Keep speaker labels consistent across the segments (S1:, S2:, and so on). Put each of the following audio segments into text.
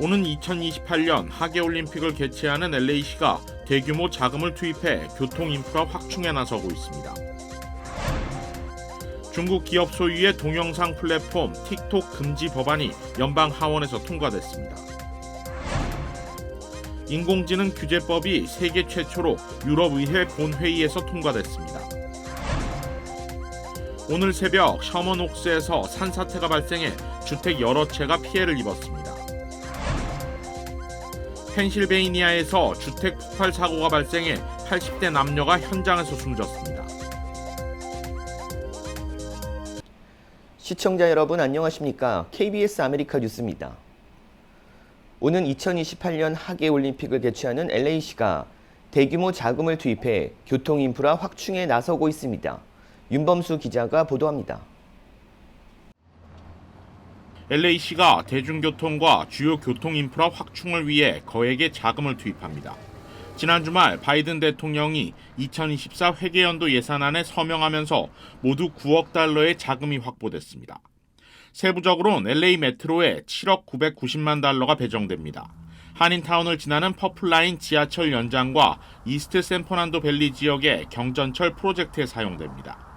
S1: 오는 2028년 하계올림픽을 개최하는 LA시가 대규모 자금을 투입해 교통 인프라 확충에 나서고 있습니다. 중국 기업 소유의 동영상 플랫폼 틱톡 금지 법안이 연방 하원에서 통과됐습니다. 인공지능 규제법이 세계 최초로 유럽의회 본회의에서 통과됐습니다. 오늘 새벽 셔먼옥스에서 산사태가 발생해 주택 여러 채가 피해를 입었습니다. 펜실베이니아에서 주택 폭발 사고가 발생해 80대 남녀가 현장에서 숨졌습니다.
S2: 시청자 여러분 안녕하십니까? KBS 아메리카 뉴스입니다. 오는 2028년 하계올림픽을 개최하는 LA시가 대규모 자금을 투입해 교통 인프라 확충에 나서고 있습니다. 윤범수 기자가 보도합니다.
S1: LA시가 대중교통과 주요 교통 인프라 확충을 위해 거액의 자금을 투입합니다. 지난 주말 바이든 대통령이 2024 회계연도 예산안에 서명하면서 모두 9억 달러의 자금이 확보됐습니다. 세부적으로는 LA 메트로에 7억 990만 달러가 배정됩니다. 한인타운을 지나는 퍼플라인 지하철 연장과 이스트 샌퍼난도 밸리 지역의 경전철 프로젝트에 사용됩니다.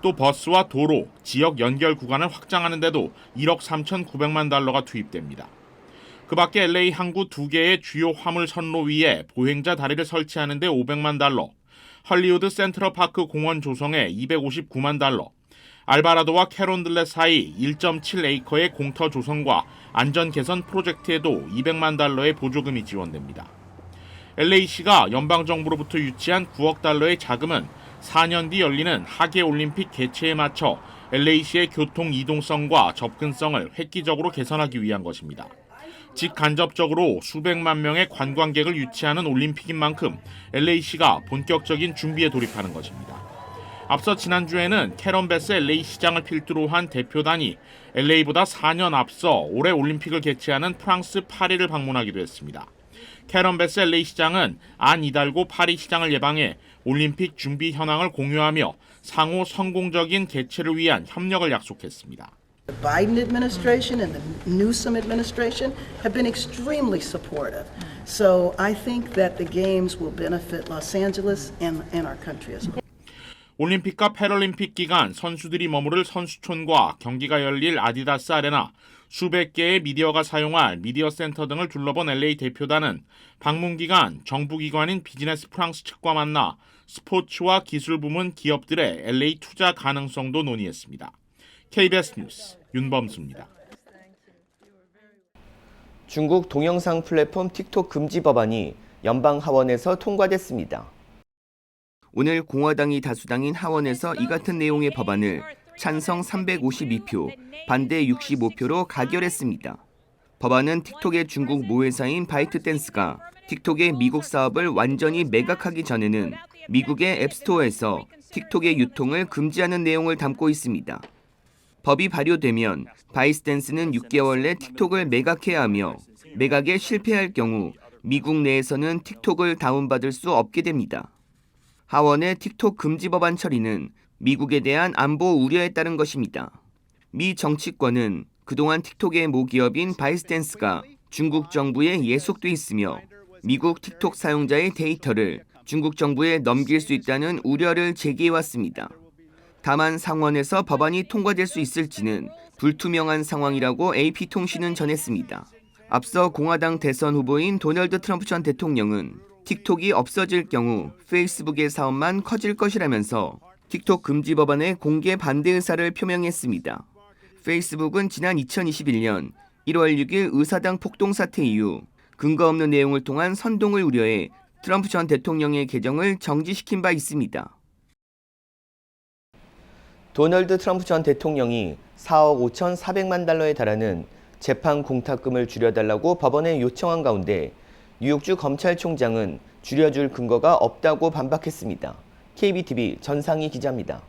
S1: 또 버스와 도로, 지역 연결 구간을 확장하는 데도 1억 3,900만 달러가 투입됩니다. 그 밖에 LA 항구 2개의 주요 화물 선로 위에 보행자 다리를 설치하는 데 500만 달러, 헐리우드 센트럴파크 공원 조성에 259만 달러, 알바라도와 캐론들렛 사이 1.7에이커의 공터 조성과 안전 개선 프로젝트에도 200만 달러의 보조금이 지원됩니다. LA시가 연방정부로부터 유치한 9억 달러의 자금은 4년 뒤 열리는 하계올림픽 개최에 맞춰 LA시의 교통 이동성과 접근성을 획기적으로 개선하기 위한 것입니다. 직간접적으로 수백만 명의 관광객을 유치하는 올림픽인 만큼 LA시가 본격적인 준비에 돌입하는 것입니다. 앞서 지난주에는 캐런 베스 LA 시장을 필두로 한 대표단이 LA보다 4년 앞서 올해 올림픽을 개최하는 프랑스 파리를 방문하기도 했습니다. 캐런 베스 LA 시장은 안 이달고 파리 시장을 예방해 올림픽 준비 현황을 공유하며 상호 성공적인 개최를 위한 협력을 약속했습니다.
S3: The Biden administration and the Newsom administration have been extremely supportive. So I think that the games will benefit Los Angeles and our country as a whole.
S1: 올림픽과 패럴림픽 기간 선수들이 머무를 선수촌과 경기가 열릴 아디다스 아레나, 수백 개의 미디어가 사용할 미디어 센터 등을 둘러본 LA 대표단은 방문 기간 정부기관인 비즈니스 프랑스 측과 만나 스포츠와 기술 부문 기업들의 LA 투자 가능성도 논의했습니다. KBS 뉴스 윤범수입니다.
S2: 중국 동영상 플랫폼 틱톡 금지 법안이 연방 하원에서 통과됐습니다. 오늘 공화당이 다수당인 하원에서 이 같은 내용의 법안을 찬성 352표, 반대 65표로 가결했습니다. 법안은 틱톡의 중국 모회사인 바이트댄스가 틱톡의 미국 사업을 완전히 매각하기 전에는 미국의 앱스토어에서 틱톡의 유통을 금지하는 내용을 담고 있습니다. 법이 발효되면 바이트댄스는 6개월 내 틱톡을 매각해야 하며 매각에 실패할 경우 미국 내에서는 틱톡을 다운받을 수 없게 됩니다. 하원의 틱톡 금지 법안 처리는 미국에 대한 안보 우려에 따른 것입니다. 미 정치권은 그동안 틱톡의 모기업인 바이트댄스가 중국 정부에 예속돼 있으며 미국 틱톡 사용자의 데이터를 중국 정부에 넘길 수 있다는 우려를 제기해왔습니다. 다만 상원에서 법안이 통과될 수 있을지는 불투명한 상황이라고 AP통신은 전했습니다. 앞서 공화당 대선 후보인 도널드 트럼프 전 대통령은 틱톡이 없어질 경우 페이스북의 사업만 커질 것이라면서 틱톡 금지 법안의 공개 반대 의사를 표명했습니다. 페이스북은 지난 2021년 1월 6일 의사당 폭동 사태 이후 근거 없는 내용을 통한 선동을 우려해 트럼프 전 대통령의 계정을 정지시킨 바 있습니다. 도널드 트럼프 전 대통령이 4억 5,400만 달러에 달하는 재판 공탁금을 줄여달라고 법원에 요청한 가운데 뉴욕주 검찰총장은 줄여줄 근거가 없다고 반박했습니다. KBTV 전상희 기자입니다.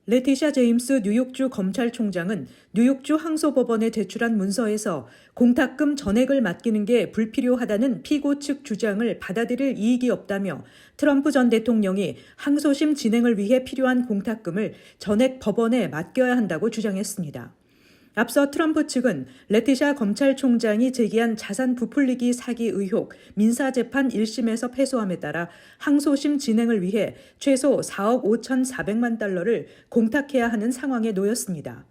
S4: 레티샤 제임스 뉴욕주 검찰총장은 뉴욕주 항소법원에 제출한 문서에서 공탁금 전액을 맡기는 게 불필요하다는 피고 측 주장을 받아들일 이익이 없다며 트럼프 전 대통령이 항소심 진행을 위해 필요한 공탁금을 전액 법원에 맡겨야 한다고 주장했습니다. 앞서 트럼프 측은 레티샤 검찰총장이 제기한 자산 부풀리기 사기 의혹 민사재판 1심에서 패소함에 따라 항소심 진행을 위해 최소 4억 5,400만 달러를 공탁해야 하는 상황에 놓였습니다.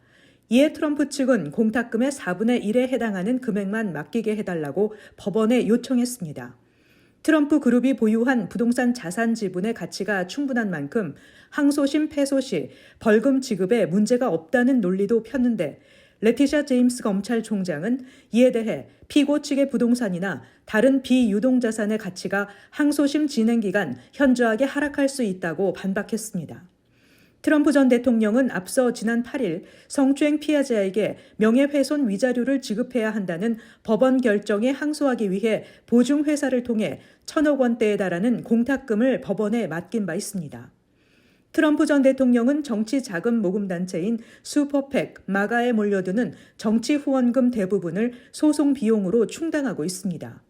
S4: 이에 트럼프 측은 공탁금의 4분의 1에 해당하는 금액만 맡기게 해달라고 법원에 요청했습니다. 트럼프 그룹이 보유한 부동산 자산 지분의 가치가 충분한 만큼 항소심 패소 시 벌금 지급에 문제가 없다는 논리도 폈는데 레티샤 제임스 검찰총장은 이에 대해 피고 측의 부동산이나 다른 비유동자산의 가치가 항소심 진행 기간 현저하게 하락할 수 있다고 반박했습니다. 트럼프 전 대통령은 앞서 지난 8일 성추행 피해자에게 명예훼손 위자료를 지급해야 한다는 법원 결정에 항소하기 위해 보증회사를 통해 1,000억 원대에 달하는 공탁금을 법원에 맡긴 바 있습니다. 트럼프 전 대통령은 정치 자금 모금 단체인 슈퍼팩, 마가에 몰려드는 정치 후원금 대부분을 소송 비용으로 충당하고 있습니다.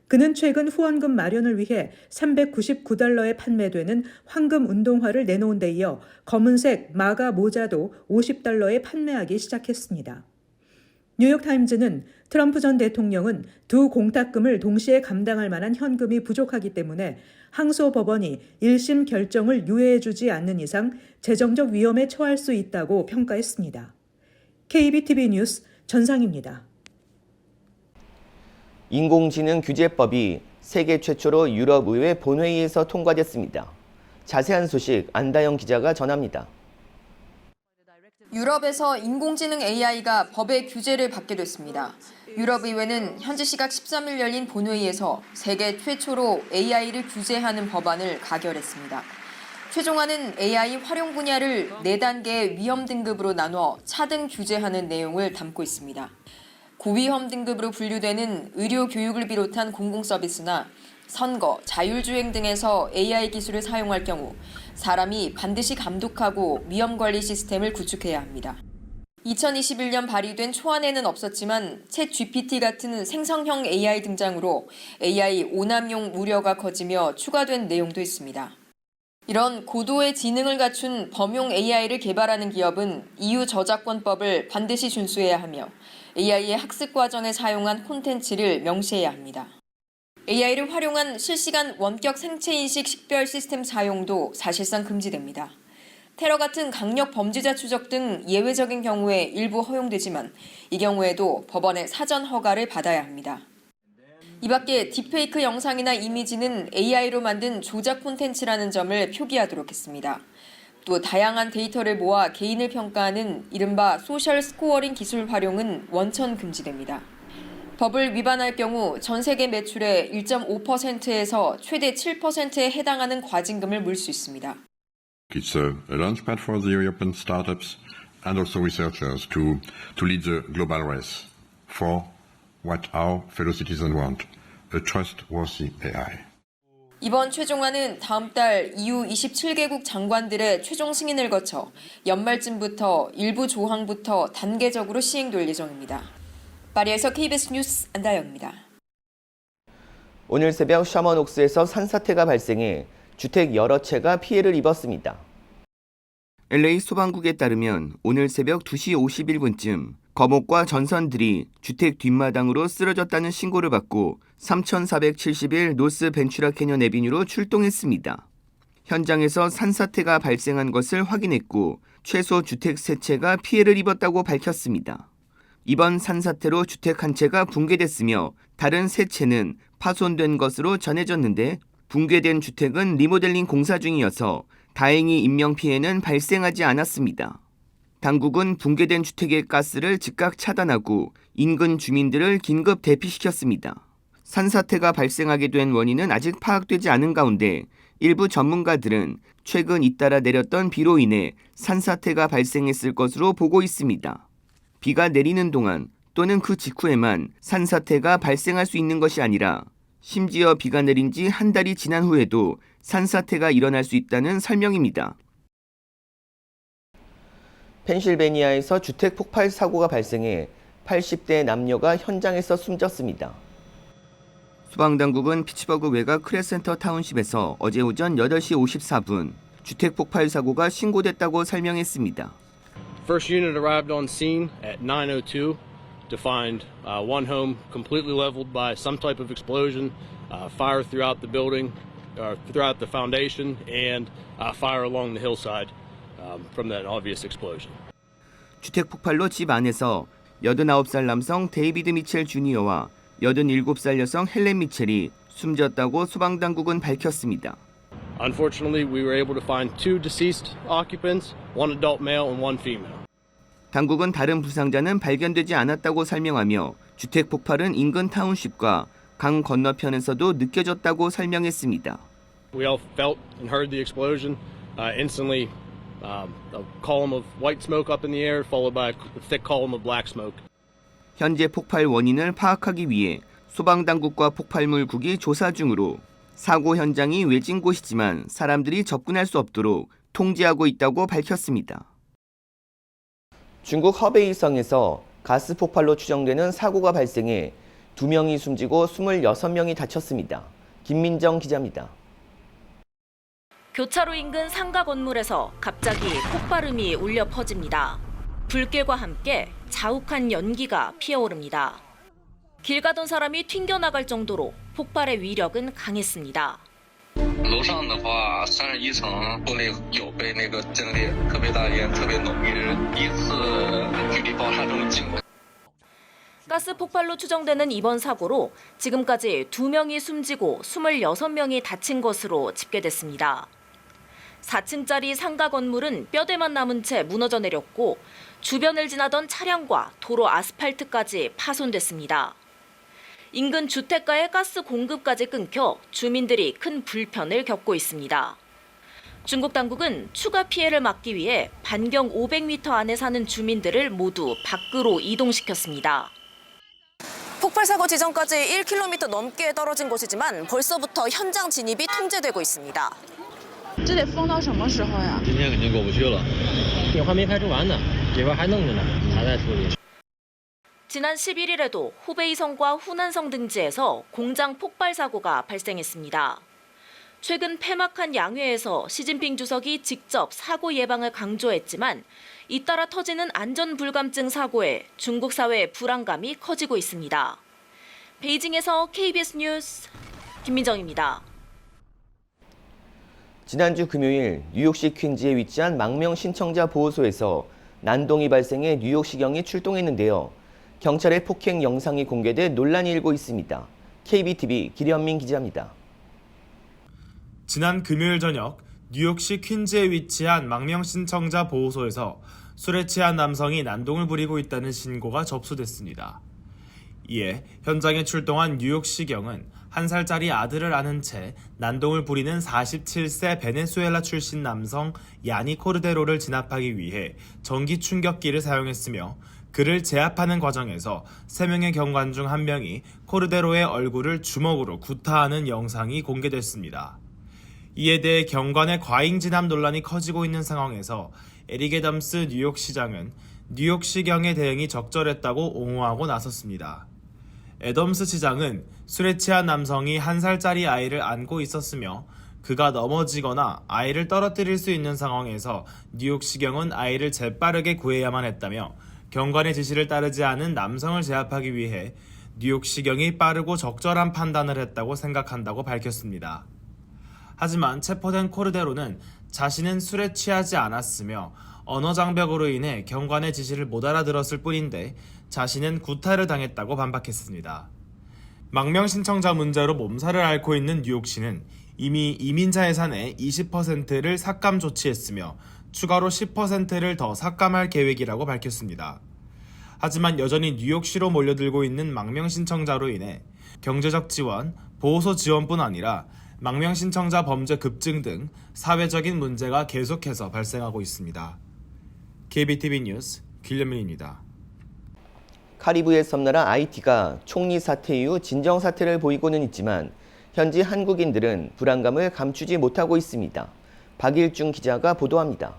S4: 그는 최근 후원금 마련을 위해 $399에 판매되는 황금 운동화를 내놓은 데 이어 검은색 마가 모자도 $50에 판매하기 시작했습니다. 뉴욕타임즈는 트럼프 전 대통령은 두 공탁금을 동시에 감당할 만한 현금이 부족하기 때문에 항소 법원이 1심 결정을 유예해주지 않는 이상 재정적 위험에 처할 수 있다고 평가했습니다. KBTV 뉴스 전상입니다.
S2: 인공지능 규제법이 세계 최초로 유럽의회 본회의에서 통과됐습니다. 자세한 소식 안다영 기자가 전합니다.
S5: 유럽에서 인공지능 AI가 법의 규제를 받게 됐습니다. 유럽의회는 현지 시각 13일 열린 본회의에서 세계 최초로 AI를 규제하는 법안을 가결했습니다. 최종안은 AI 활용 분야를 4단계의 위험 등급으로 나눠 차등 규제하는 내용을 담고 있습니다. 고위험 등급으로 분류되는 의료 교육을 비롯한 공공서비스나 선거, 자율주행 등에서 AI 기술을 사용할 경우 사람이 반드시 감독하고 위험관리 시스템을 구축해야 합니다. 2021년 발의된 초안에는 없었지만 챗 GPT 같은 생성형 AI 등장으로 AI 오남용 우려가 커지며 추가된 내용도 있습니다. 이런 고도의 지능을 갖춘 범용 AI를 개발하는 기업은 EU 저작권법을 반드시 준수해야 하며 AI의 학습 과정에 사용한 콘텐츠를 명시해야 합니다. AI를 활용한 실시간 원격 생체인식 식별 시스템 사용도 사실상 금지됩니다. 테러 같은 강력 범죄자 추적 등 예외적인 경우에 일부 허용되지만 이 경우에도 법원의 사전 허가를 받아야 합니다. 이 밖에 딥페이크 영상이나 이미지는 AI로 만든 조작 콘텐츠라는 점을 표기하도록 했습니다. 또 다양한 데이터를 모아 개인을 평가하는 이른바 소셜 스코어링 기술 활용은 원천 금지됩니다. 법을 위반할 경우 전 세계 매출의 1.5%에서 최대 7%에 해당하는 과징금을 물 수 있습니다.
S6: It's a launchpad for the European startups and also researchers to lead the global race for what our fellow citizens want, a trustworthy AI.
S5: 이번 최종안은 다음 달 EU 27개국 장관들의 최종 승인을 거쳐 연말쯤부터 일부 조항부터 단계적으로 시행될 예정입니다. 파리에서 KBS 뉴스 안다영입니다.
S2: 오늘 새벽 샤먼옥스에서 산사태가 발생해 주택 여러 채가 피해를 입었습니다. LA 소방국에 따르면 오늘 새벽 2시 51분쯤 거목과 전선들이 주택 뒷마당으로 쓰러졌다는 신고를 받고 3471 노스 벤츄라 캐년 애비뉴로 출동했습니다. 현장에서 산사태가 발생한 것을 확인했고 최소 주택 3채가 피해를 입었다고 밝혔습니다. 이번 산사태로 주택 한 채가 붕괴됐으며 다른 3채는 파손된 것으로 전해졌는데 붕괴된 주택은 리모델링 공사 중이어서 다행히 인명피해는 발생하지 않았습니다. 당국은 붕괴된 주택의 가스를 즉각 차단하고 인근 주민들을 긴급 대피시켰습니다. 산사태가 발생하게 된 원인은 아직 파악되지 않은 가운데 일부 전문가들은 최근 잇따라 내렸던 비로 인해 산사태가 발생했을 것으로 보고 있습니다. 비가 내리는 동안 또는 그 직후에만 산사태가 발생할 수 있는 것이 아니라 심지어 비가 내린 지 한 달이 지난 후에도 산사태가 일어날 수 있다는 설명입니다. 펜실베니아에서 주택 폭발 사고가 발생해 80대 남녀가 현장에서 숨졌습니다. 소방당국은 피츠버그 외곽 크레센터 타운십에서 어제 오전 8시 54분 주택 폭발 사고가 신고됐다고 설명했습니다.
S7: First unit arrived on scene at 9:02 to find one home completely leveled by some type of explosion, fire throughout the building, throughout the foundation, and fire along the hillside from that obvious explosion.
S2: 주택 폭발로 집 안에서 89살 남성 데이비드 미첼 주니어와 87살 여성 헬렌 미첼이 숨졌다고 소방당국은 밝혔습니다.
S7: Unfortunately, we were able to find 2 deceased occupants, 1 adult male and 1 female.
S2: 당국은 다른 부상자는 발견되지 않았다고 설명하며 주택 폭발은 인근 타운십과 강 건너편에서도 느껴졌다고 설명했습니다.
S7: We all felt and heard the explosion. Instantly, a column of white smoke up in the air, followed by a thick column of black smoke.
S2: 현재 폭발 원인을 파악하기 위해 소방당국과 폭발물국이 조사 중으로 사고 현장이 외진 곳이지만 사람들이 접근할 수 없도록 통제하고 있다고 밝혔습니다. 중국 허베이성에서 가스 폭발로 추정되는 사고가 발생해 2명이 숨지고 26명이 다쳤습니다. 김민정 기자입니다.
S8: 교차로 인근 상가 건물에서 갑자기 폭발음이 울려 퍼집니다. 불길과 함께 자욱한 연기가 피어오릅니다. 길 가던 사람이 튕겨나갈 정도로 폭발의 위력은 강했습니다.
S9: 楼上的话31层屋内有被那个震裂特别大烟特别浓烟第一次距离爆炸这么近
S8: 가스 폭발로 추정되는 이번 사고로 지금까지 2명이 숨지고 26명이 다친 것으로 집계됐습니다. 4층짜리 상가 건물은 뼈대만 남은 채 무너져 내렸고 주변을 지나던 차량과 도로 아스팔트까지 파손됐습니다. 인근 주택가의 가스 공급까지 끊겨 주민들이 큰 불편을 겪고 있습니다. 중국 당국은 추가 피해를 막기 위해 반경 500m 안에 사는 주민들을 모두 밖으로 이동시켰습니다.
S10: 폭발 사고 지점까지 1km 넘게 떨어진 곳이지만 벌써부터 현장 진입이 통제되고 있습니다.
S11: 这得封到什么时候呀？
S12: 今天肯定过不去了。电话没开出完呢，这边还弄着呢，还在处理。
S8: 지난 11일에도 후베이성과 후난성 등지에서 공장 폭발 사고가 발생했습니다. 최근 폐막한 양회에서 시진핑 주석이 직접 사고 예방을 강조했지만 잇따라 터지는 안전불감증 사고에 중국 사회의 불안감이 커지고 있습니다. 베이징에서 KBS 뉴스 김민정입니다.
S2: 지난주 금요일 뉴욕시 퀸즈에 위치한 망명 신청자 보호소에서 난동이 발생해 뉴욕시경이 출동했는데요. 경찰의 폭행 영상이 공개돼 논란이 일고 있습니다. KBTV 기련민 기자입니다.
S13: 지난 금요일 저녁 뉴욕시 퀸즈에 위치한 망명 신청자 보호소에서 술에 취한 남성이 난동을 부리고 있다는 신고가 접수됐습니다. 이에 현장에 출동한 뉴욕시경은 1살짜리 아들을 안은 채 난동을 부리는 47세 베네수엘라 출신 남성 야니 코르데로를 진압하기 위해 전기 충격기를 사용했으며 그를 제압하는 과정에서 3명의 경관 중 1명이 코르데로의 얼굴을 주먹으로 구타하는 영상이 공개됐습니다. 이에 대해 경관의 과잉 진압 논란이 커지고 있는 상황에서 에릭 애덤스 뉴욕시장은 뉴욕시경의 대응이 적절했다고 옹호하고 나섰습니다. 애덤스 시장은 술에 취한 남성이 1살짜리 아이를 안고 있었으며 그가 넘어지거나 아이를 떨어뜨릴 수 있는 상황에서 뉴욕시경은 아이를 재빠르게 구해야만 했다며 경관의 지시를 따르지 않은 남성을 제압하기 위해 뉴욕시경이 빠르고 적절한 판단을 했다고 생각한다고 밝혔습니다. 하지만 체포된 코르데로는 자신은 술에 취하지 않았으며 언어 장벽으로 인해 경관의 지시를 못 알아들었을 뿐인데 자신은 구타를 당했다고 반박했습니다. 망명 신청자 문제로 몸살을 앓고 있는 뉴욕시는 이미 이민자 예산의 20%를 삭감 조치했으며 추가로 10%를 더 삭감할 계획이라고 밝혔습니다. 하지만 여전히 뉴욕시로 몰려들고 있는 망명 신청자로 인해 경제적 지원, 보호소 지원뿐 아니라 망명 신청자 범죄 급증 등 사회적인 문제가 계속해서 발생하고 있습니다. KBTV 뉴스 길련민입니다.
S2: 카리브해 섬나라 아이티가 총리 사퇴 이후 진정 사태를 보이고는 있지만 현지 한국인들은 불안감을 감추지 못하고 있습니다. 박일중 기자가 보도합니다.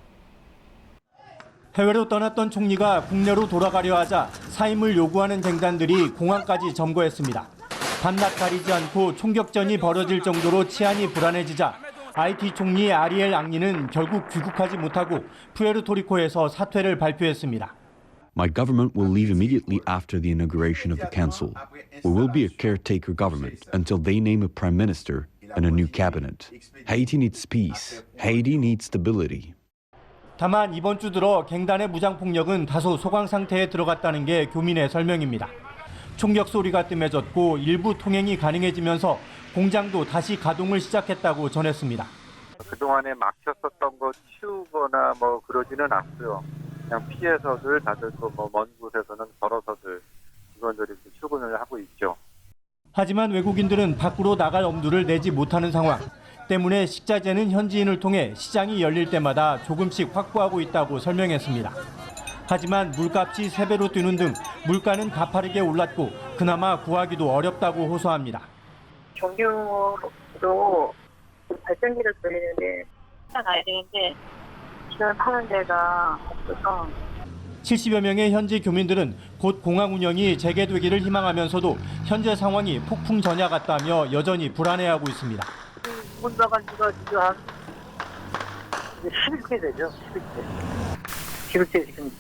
S14: 해외로 떠났던 총리가 국내로 돌아가려 하자 사임을 요구하는 쟁단들이 공항까지 점거했습니다. 밤낮 가리지 않고 총격전이 벌어질 정도로 치안이 불안해지자 IT 총리 아리엘 앙리는 결국 귀국하지 못하고 푸에르토리코에서 사퇴를 발표했습니다.
S15: My government will leave immediately after the inauguration of the council. We will be a caretaker government until they name a prime minister and a new cabinet. Haiti needs peace. Haiti needs stability.
S14: 다만 이번 주 들어 갱단의 무장폭력은 다소 소강 상태에 들어갔다는 게 교민의 설명입니다. 총격 소리가 뜸해졌고 일부 통행이 가능해지면서 공장도 다시 가동을 시작했다고 전했습니다.
S16: 그동안에 막혔었던 거 치우거나 그러지는 않고요. 그냥 피해서들 다들 또 먼 곳에서는 걸어서들 직원들이 출근을 하고 있죠.
S14: 하지만 외국인들은 밖으로 나갈 엄두를 내지 못하는 상황 때문에 식자재는 현지인을 통해 시장이 열릴 때마다 조금씩 확보하고 있다고 설명했습니다. 하지만 물값이 3배로 뛰는 등 물가는 가파르게 올랐고 그나마 구하기도 어렵다고 호소합니다.
S17: 정규로 발전기를 돌리는데 가야 되는데 지금 파는 데가 없어서
S14: 70여 명의 현지 교민들은 곧 공항 운영이 재개되기를 희망하면서도 현재 상황이 폭풍 전야 같다며 여전히 불안해하고 있습니다.
S17: 문 나간 지가 지금 한 11회 되죠. 11회 지금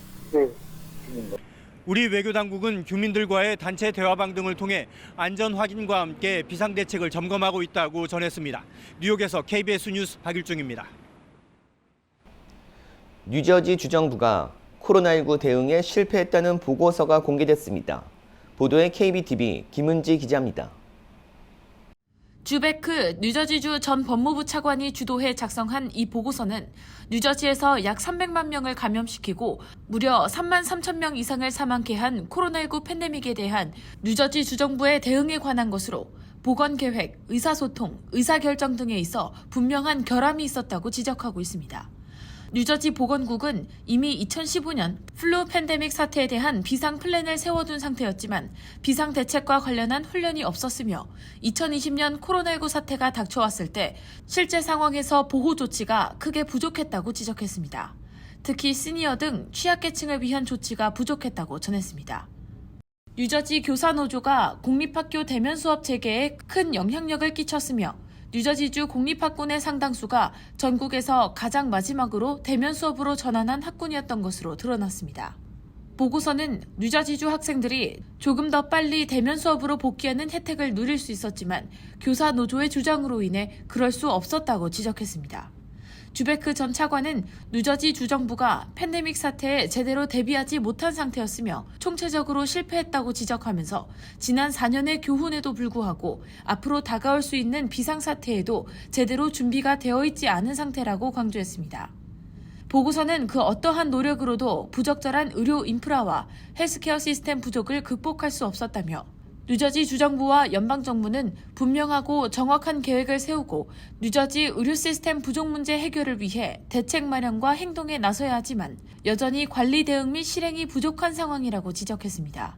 S17: 있는 거.
S14: 우리 외교당국은 교민들과의 단체 대화방 등을 통해 안전 확인과 함께 비상대책을 점검하고 있다고 전했습니다. 뉴욕에서 KBS 뉴스 박일중입니다.
S2: 뉴저지 주정부가 코로나19 대응에 실패했다는 보고서가 공개됐습니다. 보도에 KBTV 김은지 기자입니다.
S18: 주베크 뉴저지주 전 법무부 차관이 주도해 작성한 이 보고서는 뉴저지에서 약 300만 명을 감염시키고 무려 3만 3천 명 이상을 사망케 한 코로나19 팬데믹에 대한 뉴저지 주정부의 대응에 관한 것으로 보건계획, 의사소통, 의사결정 등에 있어 분명한 결함이 있었다고 지적하고 있습니다. 뉴저지 보건국은 이미 2015년 플루 팬데믹 사태에 대한 비상 플랜을 세워둔 상태였지만 비상 대책과 관련한 훈련이 없었으며 2020년 코로나19 사태가 닥쳐왔을 때 실제 상황에서 보호 조치가 크게 부족했다고 지적했습니다. 특히 시니어 등 취약계층을 위한 조치가 부족했다고 전했습니다. 뉴저지 교사노조가 공립학교 대면 수업 재개에 큰 영향력을 끼쳤으며 뉴저지주 공립학군의 상당수가 전국에서 가장 마지막으로 대면 수업으로 전환한 학군이었던 것으로 드러났습니다. 보고서는 뉴저지주 학생들이 조금 더 빨리 대면 수업으로 복귀하는 혜택을 누릴 수 있었지만 교사 노조의 주장으로 인해 그럴 수 없었다고 지적했습니다. 주베크 전 차관은 뉴저지 주정부가 팬데믹 사태에 제대로 대비하지 못한 상태였으며 총체적으로 실패했다고 지적하면서 지난 4년의 교훈에도 불구하고 앞으로 다가올 수 있는 비상사태에도 제대로 준비가 되어 있지 않은 상태라고 강조했습니다. 보고서는 그 어떠한 노력으로도 부적절한 의료 인프라와 헬스케어 시스템 부족을 극복할 수 없었다며 뉴저지 주정부와 연방정부는 분명하고 정확한 계획을 세우고 뉴저지 의료 시스템 부족 문제 해결을 위해 대책 마련과 행동에 나서야 하지만 여전히 관리 대응 및 실행이 부족한 상황이라고 지적했습니다.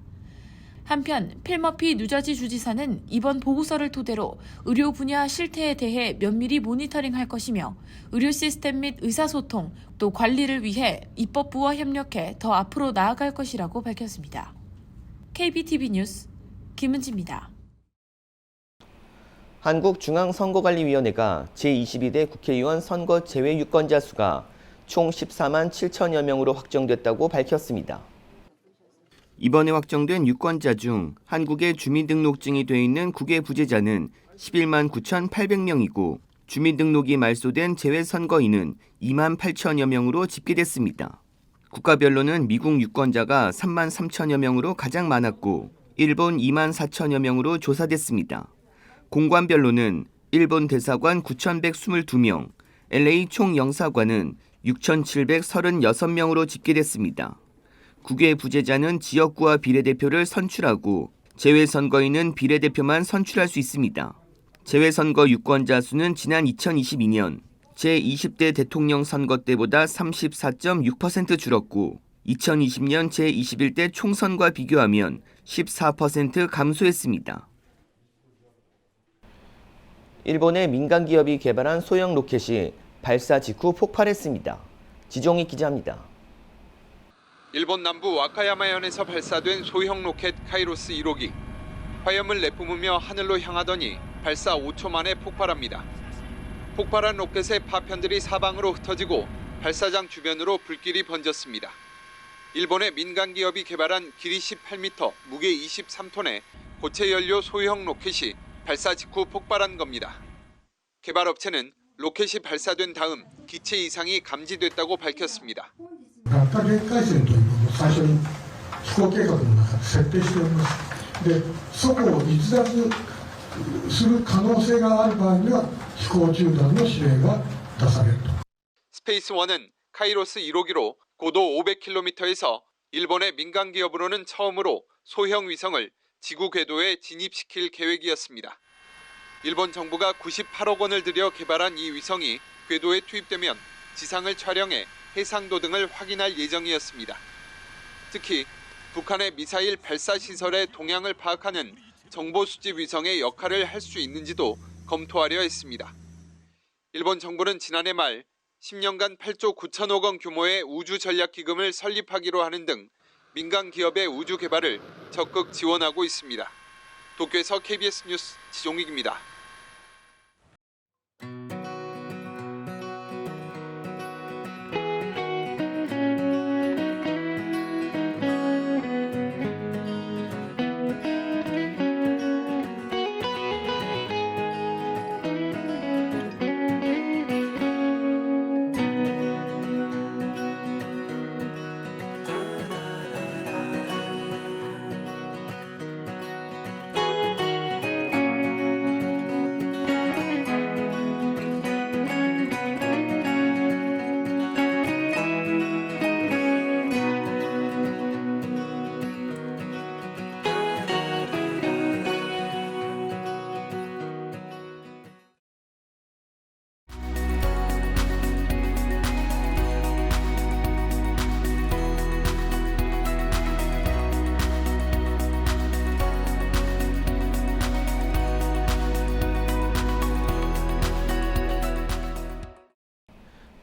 S18: 한편 필머피 뉴저지 주지사는 이번 보고서를 토대로 의료 분야 실태에 대해 면밀히 모니터링할 것이며 의료 시스템 및 의사소통 또 관리를 위해 입법부와 협력해 더 앞으로 나아갈 것이라고 밝혔습니다. KBTV 뉴스 김은지입니다.
S2: 한국중앙선거관리위원회가 제22대 국회의원 선거 제외 유권자 수가 총 14만 7천여 명으로 확정됐다고 밝혔습니다. 이번에 확정된 유권자 중 한국에 주민등록증이 돼 있는 국외 부재자는 11만 9,800명이고 주민등록이 말소된 제외 선거인은 2만 8천여 명으로 집계됐습니다. 국가별로는 미국 유권자가 3만 3천여 명으로 가장 많았고 일본 2만 4천여 명으로 조사됐습니다. 공관별로는 일본 대사관 9,122명, LA 총영사관은 6,736명으로 집계됐습니다. 국외 부재자는 지역구와 비례대표를 선출하고 제외선거인은 비례대표만 선출할 수 있습니다. 제외선거 유권자 수는 지난 2022년 제20대 대통령 선거 때보다 34.6% 줄었고 2020년 제21대 총선과 비교하면 14% 감소했습니다. 일본의 민간 기업이 개발한 소형 로켓이 발사 직후 폭발했습니다. 지종희 기자입니다.
S19: 일본 남부 와카야마현에서 발사된 소형 로켓 카이로스 1호기. 화염을 내뿜으며 하늘로 향하더니 발사 5초 만에 폭발합니다. 폭발한 로켓의 파편들이 사방으로 흩어지고 발사장 주변으로 불길이 번졌습니다. 일본의 민간 기업이 개발한 길이 18m, 무게 23톤의 고체 연료 소형 로켓이 발사 직후 폭발한 겁니다. 개발 업체는 로켓이 발사된 다음 기체 이상이 감지됐다고 밝혔습니다.
S20: 学科限界線というのを最初に飛行計画の中で設定しております。で、そこを逸脱する可能性がある場合には飛行中断の指令が出されると。
S19: 스페이스원은 카이로스 1호기로 고도 500km에서 일본의 민간 기업으로는 처음으로 소형 위성을 지구 궤도에 진입시킬 계획이었습니다. 일본 정부가 98억 원을 들여 개발한 이 위성이 궤도에 투입되면 지상을 촬영해 해상도 등을 확인할 예정이었습니다. 특히 북한의 미사일 발사 시설의 동향을 파악하는 정보 수집 위성의 역할을 할 수 있는지도 검토하려 했습니다. 일본 정부는 지난해 말 10년간 8조 9천억 원 규모의 우주 전략 기금을 설립하기로 하는 등 민간 기업의 우주 개발을 적극 지원하고 있습니다. 도쿄에서 KBS 뉴스 지종익입니다.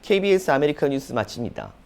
S2: KBS 아메리카 뉴스 마칩니다.